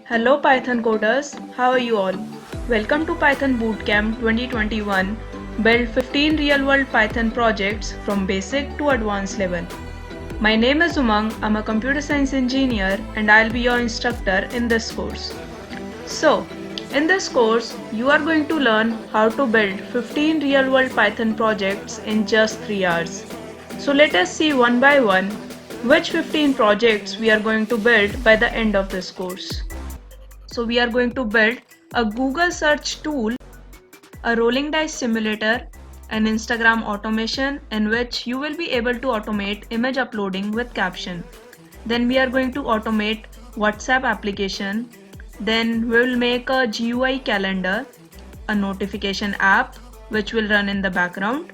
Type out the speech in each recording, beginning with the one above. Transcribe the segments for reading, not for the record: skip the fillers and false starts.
Hello Python coders, how are you all? Welcome to Python Bootcamp 2021. Build 15 real-world Python projects from basic to advanced level. My name is Umang, I'm a computer science engineer and I'll be your instructor in this course. So, in this course, you are going to learn how to build 15 real-world Python projects in just 3 hours. So let us see one by one which 15 projects we are going to build by the end of this course. So we are going to build a Google search tool, a rolling dice simulator, an Instagram automation in which you will be able to automate image uploading with caption. Then we are going to automate WhatsApp application. Then we will make a GUI calendar, a notification app which will run in the background,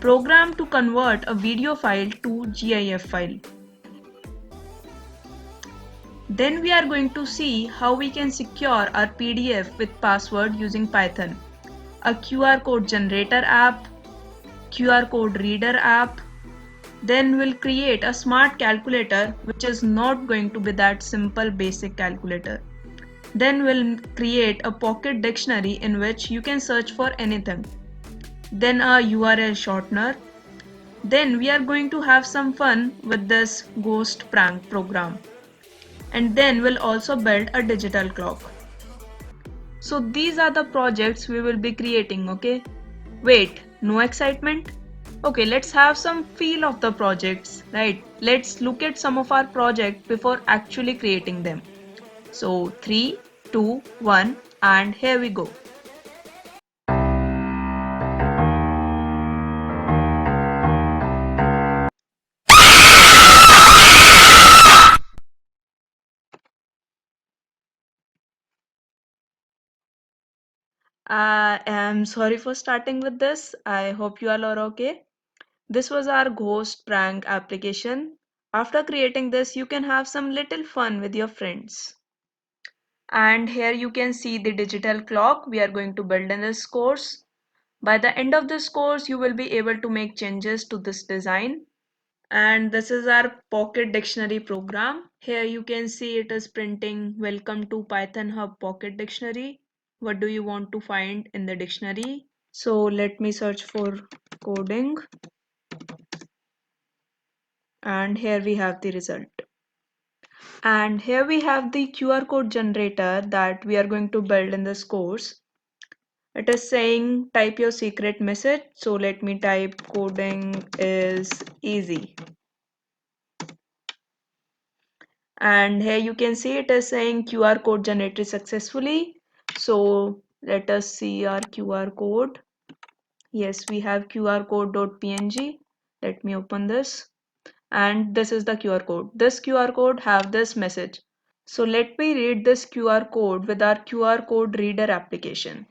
program to convert a video file to GIF file. Then we are going to see how we can secure our PDF with password using Python, a QR code generator app, QR code reader app. Then we'll create a smart calculator which is not going to be that simple basic calculator. Then we'll create a pocket dictionary in which you can search for anything. Then a URL shortener. Then we are going to have some fun with this ghost prank program. And then we'll also build a digital clock. So these are the projects we will be creating, okay? Wait, no excitement? Okay, let's have some feel of the projects, right? Let's look at some of our projects before actually creating them. So 3, 2, 1 and here we go. I am sorry for starting with this. I hope you all are okay. This was our ghost prank application. After creating this, you can have some little fun with your friends. And here you can see the digital clock we are going to build in this course. By the end of this course, you will be able to make changes to this design. And this is our Pocket Dictionary program. Here you can see it is printing Welcome to Python Hub Pocket Dictionary. What do you want to find in the dictionary? So let me search for coding. And here we have the result. And here we have the QR code generator that we are going to build in this course. It is saying type your secret message. So let me type coding is easy. And here you can see it is saying QR code generated successfully. So let us see our QR code. Yes, we have QR code.png. Let me open this. And this is the QR code. This QR code have this message. So let me read this QR code with our QR code reader application.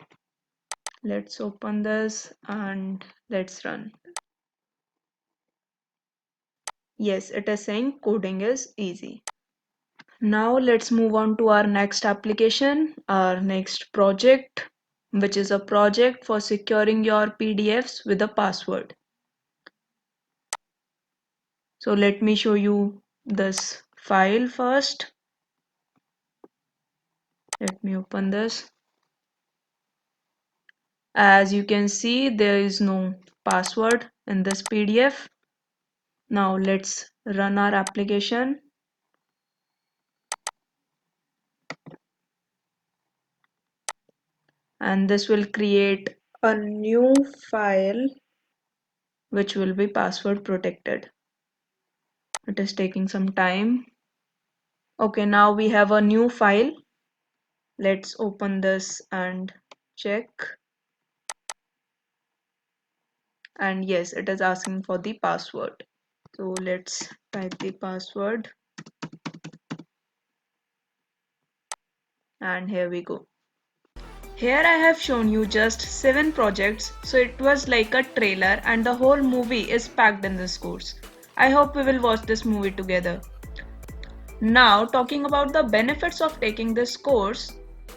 Let's open this and let's run. Yes, it is saying coding is easy. Now let's move on to our next application, our next project, which is a project for securing your PDFs with a password. So let me show you this file first. Let me open this. As you can see, there is no password in this PDF. Now let's run our application. And this will create a new file which will be password protected. It is taking some time. Okay, now we have a new file. Let's open this and check. And yes, it is asking for the password. So let's type the password. And here we go. Here I have shown you just 7 projects, so it was like a trailer and the whole movie is packed in this course. I hope we will watch this movie together. Now talking about the benefits of taking this course.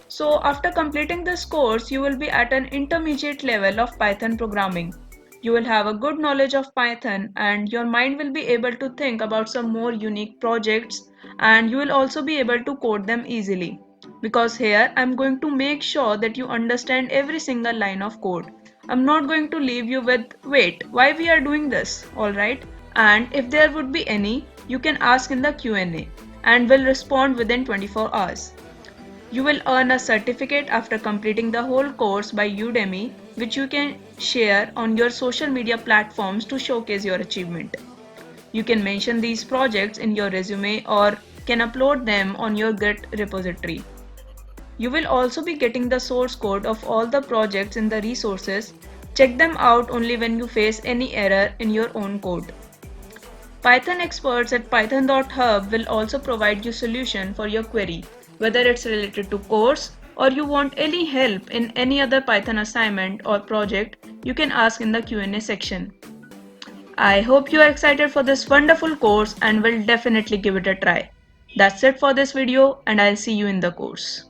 So after completing this course, you will be at an intermediate level of Python programming. You will have a good knowledge of Python and your mind will be able to think about some more unique projects and you will also be able to code them easily. because here I'm going to make sure that you understand every single line of code. I'm not going to leave you with, wait, why we are doing this, alright? And if there would be any, you can ask in the Q&A and we'll respond within 24 hours. You will earn a certificate after completing the whole course by Udemy, which you can share on your social media platforms to showcase your achievement. You can mention these projects in your resume or can upload them on your Git repository. You will also be getting the source code of all the projects in the resources. Check them out only when you face any error in your own code. Python experts at python.hub will also provide you solution for your query, whether it's related to course or you want any help in any other Python assignment or project, you can ask in the Q&A section. I hope you are excited for this wonderful course and will definitely give it a try. That's it for this video and I'll see you in the course.